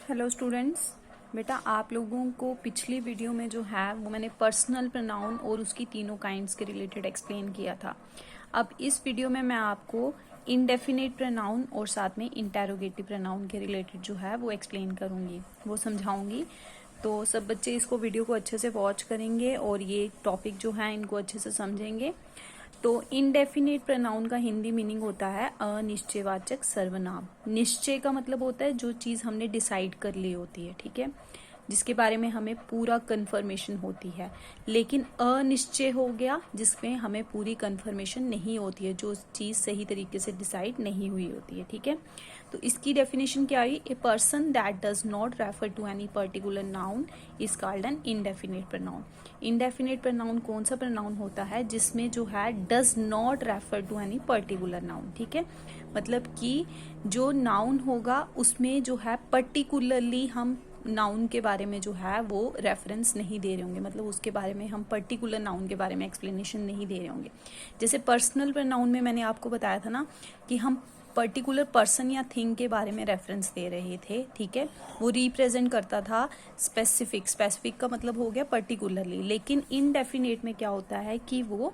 Hello students. बेटा आप लोगों को पिछली वीडियो में जो है वो मैंने पर्सनल प्रोनाउन और उसकी तीनों काइंड्स के रिलेटेड एक्सप्लेन किया था। अब इस वीडियो में मैं आपको इनडेफिनेट प्रोनाउन और साथ में इंटेरोगेटिव प्रोनाउन के रिलेटेड जो है वो एक्सप्लेन करूंगी, वो समझाऊंगी। तो सब बच्चे इसको वीडियो को अच्छे से वॉच करेंगे और ये टॉपिक जो है इनको अच्छे से समझेंगे। तो इनडेफिनेट प्रोनाउन का हिंदी मीनिंग होता है अनिश्चयवाचक सर्वनाम। निश्चय का मतलब होता है जो चीज हमने डिसाइड कर ली होती है, ठीक है, जिसके बारे में हमें पूरा कंफर्मेशन होती है। लेकिन अनिश्चय हो गया जिसमें हमें पूरी कंफर्मेशन नहीं होती है, जो चीज सही तरीके से डिसाइड नहीं हुई होती है, ठीक है। तो इसकी डेफिनेशन क्या आई? A person that does not refer to any particular noun is called an indefinite pronoun. Indefinite pronoun कौन सा प्रोनाउन होता है? जिसमें जो है does not refer to any particular noun, ठीक है। मतलब कि जो नाउन होगा उसमें जो है पर्टिकुलरली हम नाउन के बारे में जो है वो रेफरेंस नहीं दे रहे होंगे, मतलब उसके बारे में हम पर्टिकुलर नाउन के बारे में एक्सप्लेनेशन नहीं दे रहे होंगे। जैसे पर्सनल प्रोनाउन में मैंने आपको बताया था ना कि हम पर्टिकुलर पर्सन या थिंग के बारे में रेफरेंस दे रहे थे, ठीक है। वो रिप्रेजेंट करता था स्पेसिफिक का मतलब हो गया पर्टिकुलरली। लेकिन इनडेफिनेट में क्या होता है कि वो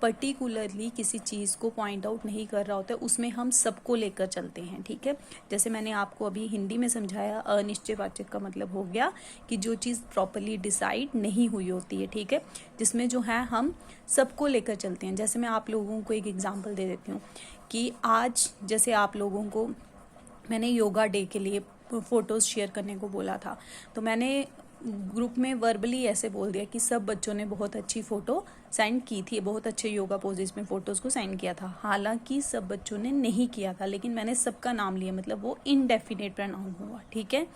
पर्टिकुलरली किसी चीज को पॉइंट आउट नहीं कर रहा होता है, उसमें हम सबको लेकर चलते हैं, ठीक है। जैसे मैंने आपको अभी हिंदी में समझाया, अनिश्चयवाचक का मतलब हो गया कि जो चीज प्रॉपरली डिसाइड नहीं हुई होती है, ठीक है, जिसमें जो है हम सबको लेकर चलते हैं। जैसे मैं आप लोगों को एक एग्जाम्पल दे देती हूँ कि आज जैसे आप लोगों को मैंने योगा डे के लिए फोटोज शेयर करने को बोला था, तो मैंने ग्रुप में वर्बली ऐसे बोल दिया कि सब बच्चों ने बहुत अच्छी फोटो सेंड की थी, बहुत अच्छे योगा पोजेस में फोटोज को सेंड किया था। हालांकि सब बच्चों ने नहीं किया था, लेकिन मैंने सबका नाम लिया, मतलब वो इनडेफिनेट प्रोनाउन हुआ, ठीक है।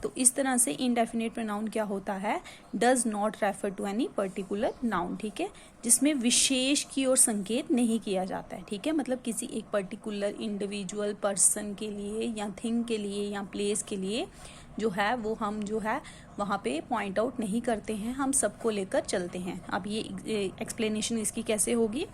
तो इस तरह से इनडेफिनेट प्रोनाउन क्या होता है? Does not refer to any particular noun, ठीक है, जिसमें विशेष की ओर संकेत नहीं किया जाता है, ठीक है। मतलब किसी एक पर्टिकुलर इंडिविजुअल पर्सन के लिए या थिंग के लिए या प्लेस के लिए जो है वो हम जो है वहाँ पे पॉइंट आउट नहीं करते हैं, हम सबको लेकर चलते हैं। अब ये एक्सप्लेनेशन इसकी कैसे होगी?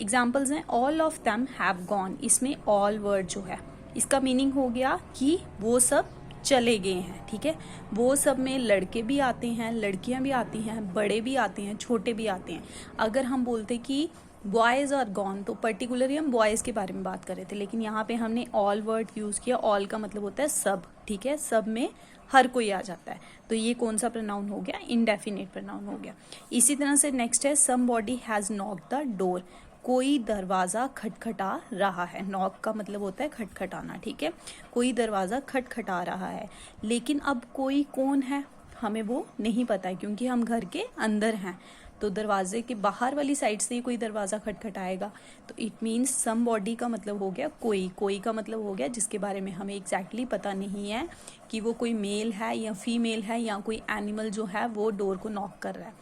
एग्जाम्पल्स हैं, all of them have gone. इसमें ऑल वर्ड जो है इसका मीनिंग हो गया कि वो सब चले गए हैं, ठीक है। वो सब में लड़के भी आते हैं, लड़कियां भी आती हैं, बड़े भी आते हैं, छोटे भी आते हैं। अगर हम बोलते कि बॉयज आर गॉन तो पर्टिकुलरली हम बॉयज के बारे में बात कर रहे थे, लेकिन यहाँ पे हमने ऑल वर्ड यूज किया। ऑल का मतलब होता है सब, ठीक है, सब में हर कोई आ जाता है। तो ये कौन सा प्रोनाउन हो गया? इनडेफिनेट प्रोनाउन हो गया। इसी तरह से नेक्स्ट है somebody has knocked the door. कोई दरवाजा खटखटा रहा है। नॉक का मतलब होता है खटखटाना, ठीक है। कोई दरवाजा खटखटा रहा है, लेकिन अब कोई कौन है हमें वो नहीं पता है, क्योंकि हम घर के अंदर हैं। तो दरवाजे के बाहर वाली साइड से ही कोई दरवाजा खटखटाएगा, तो इट मीन्स समबॉडी का मतलब हो गया कोई। कोई का मतलब हो गया जिसके बारे में हमें एग्जैक्टली पता नहीं है कि वो कोई मेल है या फीमेल है या कोई एनिमल जो है वो डोर को नॉक कर रहा है।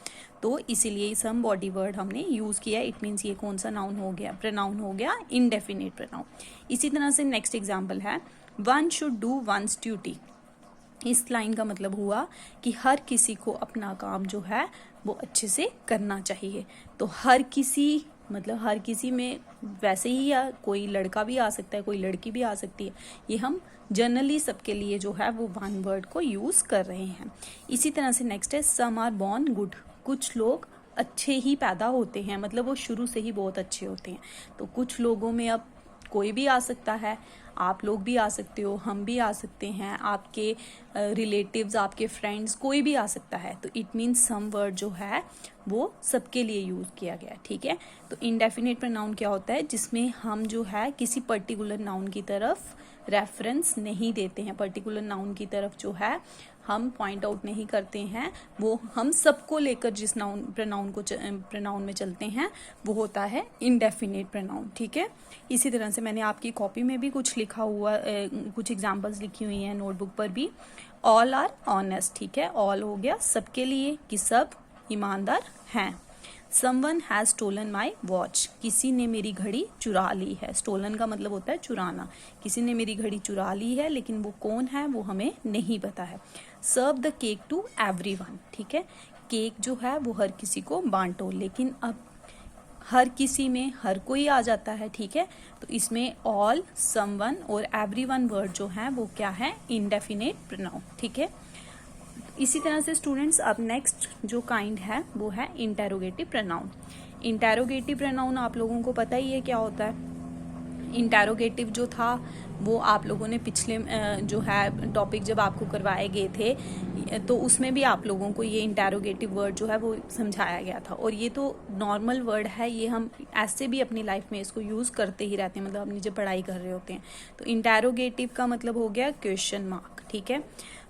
तो इसीलिए सम बॉडी वर्ड हमने यूज किया। इट मीन्स ये कौन सा नाउन हो गया? प्रोनाउन हो गया इनडेफिनेट प्रोनाउन। इसी तरह से नेक्स्ट एग्जाम्पल है, one should do once duty. इस लाइन का मतलब हुआ कि हर किसी को अपना काम जो है वो अच्छे से करना चाहिए। तो हर किसी मतलब हर किसी में वैसे ही या कोई लड़का भी आ सकता है, कोई लड़की भी आ सकती है। ये हम जनरली सबके लिए जो है वो वन वर्ड को यूज कर रहे हैं। इसी तरह से नेक्स्ट है सम आर बॉर्न गुड। कुछ लोग अच्छे ही पैदा होते हैं, मतलब वो शुरू से ही बहुत अच्छे होते हैं। तो कुछ लोगों में अब कोई भी आ सकता है, आप लोग भी आ सकते हो, हम भी आ सकते हैं, आपके रिलेटिव्स, आपके फ्रेंड्स, कोई भी आ सकता है। तो इट मीन्स सम वर्ड जो है वो सबके लिए यूज किया गया, ठीक है। तो इनडेफिनेट प्रोनाउन क्या होता है? जिसमें हम जो है किसी पर्टिकुलर नाउन की तरफ रेफरेंस नहीं देते हैं, पर्टिकुलर नाउन की तरफ जो है हम पॉइंट आउट नहीं करते हैं, वो हम सबको लेकर जिस प्रोनाउन में चलते हैं वो होता है इनडेफिनेट प्रोनाउन, ठीक है। इसी तरह से मैंने आपकी कॉपी में भी कुछ लिखा हुआ, कुछ एग्जांपल्स लिखी हुई हैं नोटबुक पर भी। ऑल आर ऑनेस्ट, ठीक है, ऑल हो गया सबके लिए कि सब ईमानदार हैं। Someone has stolen my watch. किसी ने मेरी घड़ी चुरा ली है। स्टोलन का मतलब होता है चुराना। किसी ने मेरी घड़ी चुरा ली है, लेकिन वो कौन है वो हमें नहीं पता है। Serve the cake to everyone, ठीक है, केक जो है वो हर किसी को बांटो। लेकिन अब हर किसी में हर कोई आ जाता है, ठीक है। तो इसमें ऑल, समवन और एवरीवन वर्ड जो है वो क्या है, इंडेफिनिट प्रोनाउन, ठीक है। इसी तरह से स्टूडेंट्स अब नेक्स्ट जो काइंड है वो है इंटेरोगेटिव प्रोनाउन। इंटेरोगेटिव प्रोनाउन आप लोगों को पता ही है क्या होता है। इंटेरोगेटिव जो था वो आप लोगों ने पिछले जो है टॉपिक जब आपको करवाए गए थे तो उसमें भी आप लोगों को ये इंटेरोगेटिव वर्ड जो है वो समझाया गया था। और ये तो नॉर्मल वर्ड है, ये हम ऐसे भी अपनी लाइफ में इसको यूज करते ही रहते हैं, मतलब अपनी जब पढ़ाई कर रहे होते हैं। तो इंटेरोगेटिव का मतलब हो गया क्वेश्चन मार्क, ठीक है।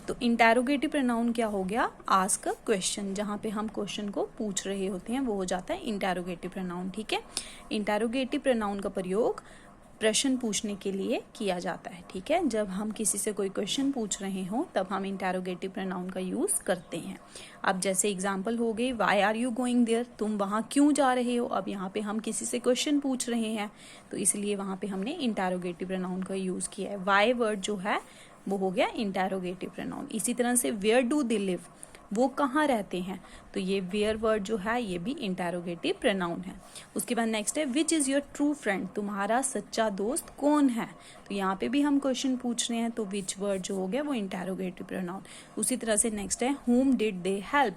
तो इंटेरोगेटिव प्रोनाउन क्या हो गया, आस्क अ क्वेश्चन, जहां पे हम क्वेश्चन को पूछ रहे होते हैं वो हो जाता है इंटेरोगेटिव प्रोनाउन, ठीक है। इंटेरोगेटिव प्रोनाउन का प्रयोग प्रश्न पूछने के लिए किया जाता है, ठीक है। जब हम किसी से कोई क्वेश्चन पूछ रहे हो तब हम इंटेरोगेटिव प्रोनाउन का यूज करते हैं। अब जैसे एग्जांपल हो गई, why are you going there, तुम वहां क्यों जा रहे हो। अब यहाँ पे हम किसी से क्वेश्चन पूछ रहे हैं तो इसलिए वहां पे हमने इंटेरोगेटिव प्रोनाउन का यूज किया है। व्हाई वर्ड जो है वो हो गया इंटेरोगेटिव प्रोनाउन। इसी तरह से वेयर डू दे लिव, वो कहाँ रहते हैं, तो ये वेयर वर्ड जो है ये भी इंटेरोगेटिव प्रोनाउन है। उसके बाद नेक्स्ट है which is your true friend, तुम्हारा सच्चा दोस्त कौन है। तो यहाँ पे भी हम क्वेश्चन पूछ रहे हैं तो विच वर्ड जो हो गया वो इंटेरोगेटिव प्रोनाउन। उसी तरह से नेक्स्ट है whom did they help,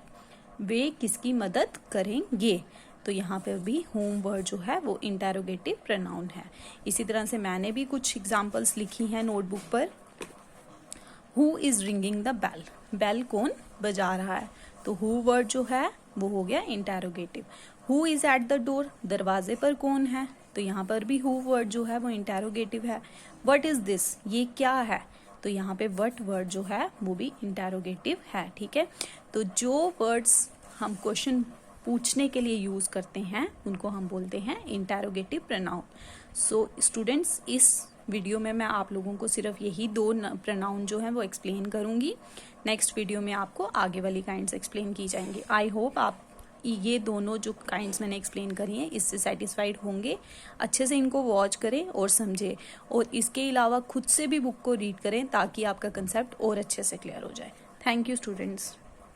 वे किसकी मदद करेंगे। तो यहाँ पे भी whom वर्ड जो है वो इंटेरोगेटिव प्रोनाउन है। इसी तरह से मैंने भी कुछ एग्जाम्पल्स लिखी हैं नोटबुक पर। Who is ringing the bell, bell कौन बजा रहा है, तो हु वर्ड जो है वो हो गया interrogative. Who is at the door, दरवाजे पर कौन है, तो यहाँ पर भी हु वर्ड जो है वो इंटेरोगेटिव है। व्हाट इज दिस, ये क्या है, तो यहाँ पे व्हाट वर्ड जो है वो भी इंटेरोगेटिव है, ठीक है। तो जो वर्ड्स हम क्वेश्चन पूछने के लिए यूज करते हैं उनको हम बोलते हैं इंटेरोगेटिव प्रोनाउन। सो स्टूडेंट्स, इस वीडियो में मैं आप लोगों को सिर्फ यही दो प्रोनाउन जो है वो एक्सप्लेन करूंगी। नेक्स्ट वीडियो में आपको आगे वाली काइंड्स एक्सप्लेन की जाएंगी। आई होप आप ये दोनों जो काइंड्स मैंने एक्सप्लेन करी हैं इससे सेटिस्फाइड होंगे। अच्छे से इनको वॉच करें और समझें, और इसके अलावा खुद से भी बुक को रीड करें ताकि आपका कंसेप्ट और अच्छे से क्लियर हो जाए। Thank you students.